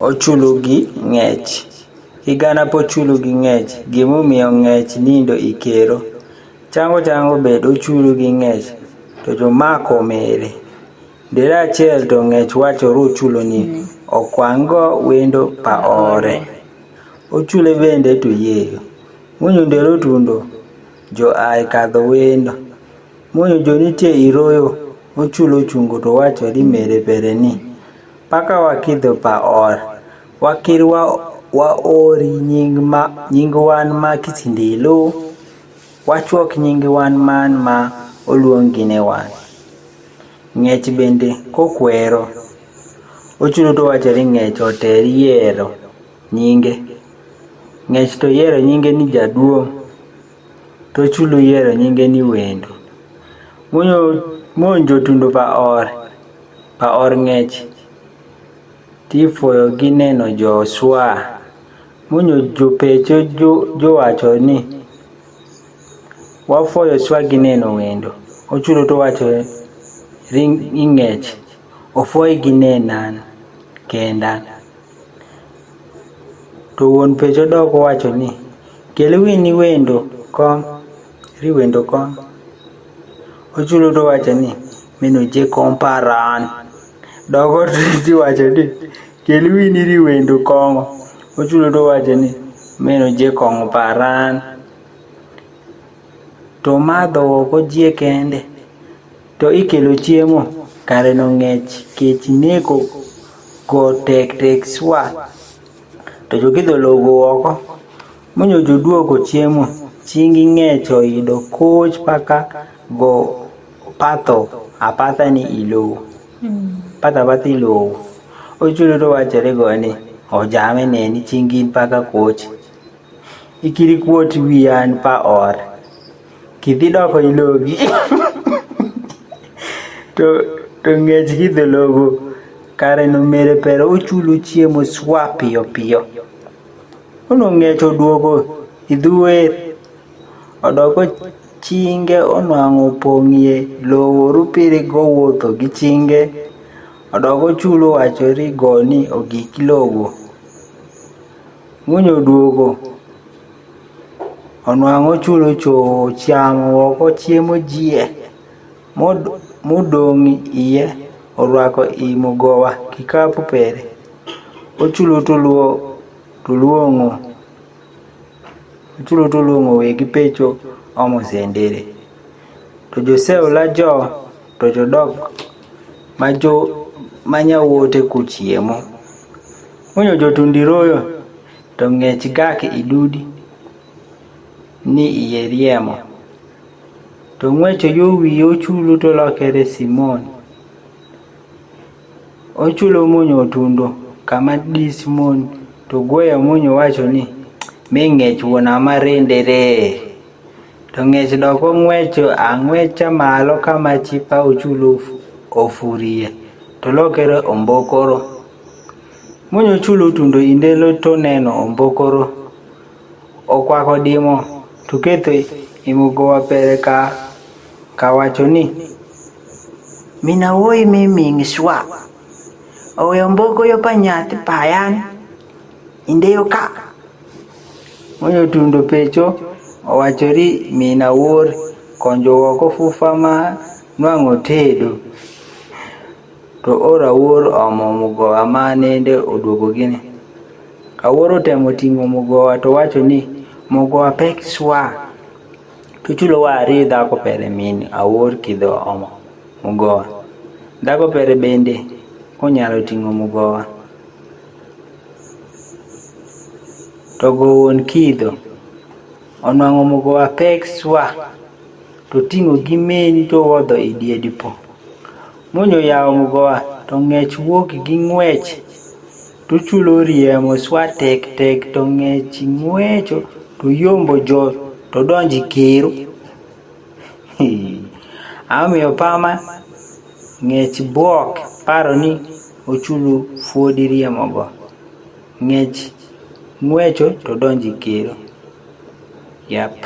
Ochulu gi ng'ech. Sigana pochulu gi ng'ech. Gimomiyo ng'ech nindo ikero. Chango bed ochulu gi ng'ech. To jomako mere. Dere achiel to ng'ech wacho rochulu ni okwang'go wendo pa ore. Ochule bende to yeyo. Munyo ndero tundo. Jo ai kadho wendo. Munyo jo nitie iroyo. Ochulu chungo to wacho di mere pere ni. Paka wakidho pa or. Wakir wa ori nying wan ma kisindilo. Wachuok nying wan man ma oluongi ne wan. Ng'ech bende kokwero. Ochulu to wacho ni ng'ech oter yiero nyinge. Ng'ech to yiero nyinge ni jaduong'. To ochulu yiero nyinge ni wendo. Monjo tundo pa or ng'ech. Tifoyo gi neno jo swa. Munyo jopecho jo wacho ni wafoyo swa gi neno wendo. Ochulu to wacho ring ng'ech ofoy gi nenan kenda. To wuon pecho dok wacho ni kel wini wendo kong. Ri wendo kong. Ochulu to wacho ni mino je komparan. Dogo ti wacho ni kel wini ri wendo kong. Ochulu to wacho ni mino je kong paran. To madho oko jie kende. To ikelo chiemo. Kare no ng'ech kech neko go tek swa. To jokidho logo oko. Munyo joduogo chiemo. Chingi ng'ech oido koch paka go patho apatha ni ilo. Patha ilo. Ochulu to wachore go ni ojame neni chingi paka koch. Ikiri kuot wiyan pa or. Kidhi doko ilogi. To ng'ech kidho logo. Kare no mere pero ochulu chiemo swa piyo. Uno ng'ech oduogo idhuwer. Odoko chinge onwang'o pong'ie lowo rupiri go wuotho gi chinge. Odogo chulu wachori go ni ogik logo. Munyo duogo. Onwang'o chulo cho chamo oko chiemo jie. Mudong' iye orwako imogowa kikapu pere. Ochulu tuluongo. Ochulu tuluongo wegi pecho omo sendere. To joseo la jo to jodok manya wote kuchiemo. Munyo jotundiroyo to ng'ech gak idudi ni iye riemo. To ng'wecho yowi ochulu to lokere Simon. Ochulu munyo tundo kama di Simon to gweyo munyo wacho ni mi ng'ech wuona marendere. To ng'ech doko ng'wecho ang'wecha malo kama chipa ochulu ofurie. To lokere ombokoro. Munyo ochulu tundo indelo to neno ombokoro. Okwako dimo to ketho imogowa pere ka wacho ni mina woi miming swa. Owe omboko yo pa nyathi payan. Indeyo ka. Munyo tundo pecho owachori mina wor konjo woko fufa ma nwang'o tedo. To ora wor omo mugowa ma nende oduogo gini. Aworo temo ting'o mugowa to wacho ni mugowa pek swa. To chulo wari dhako pere min awor kidho omo mugowa. Dhako pere bende konyalo ting'o mugowa. To go wuon kidho. Onwang'o mugowa pek swa. To ting'o gi meni to wodho idie dipo. Munyo yawo mugowa to ng'ech wuok gi ng'wech. To chulo riemo swa tek to ng'ech ng'wecho to yombo jo to donji kero. Amiyo pama ng'ech buok paro ni ochulu fuodi riemo go. Ng'ech ng'wecho to donji kero. Yap.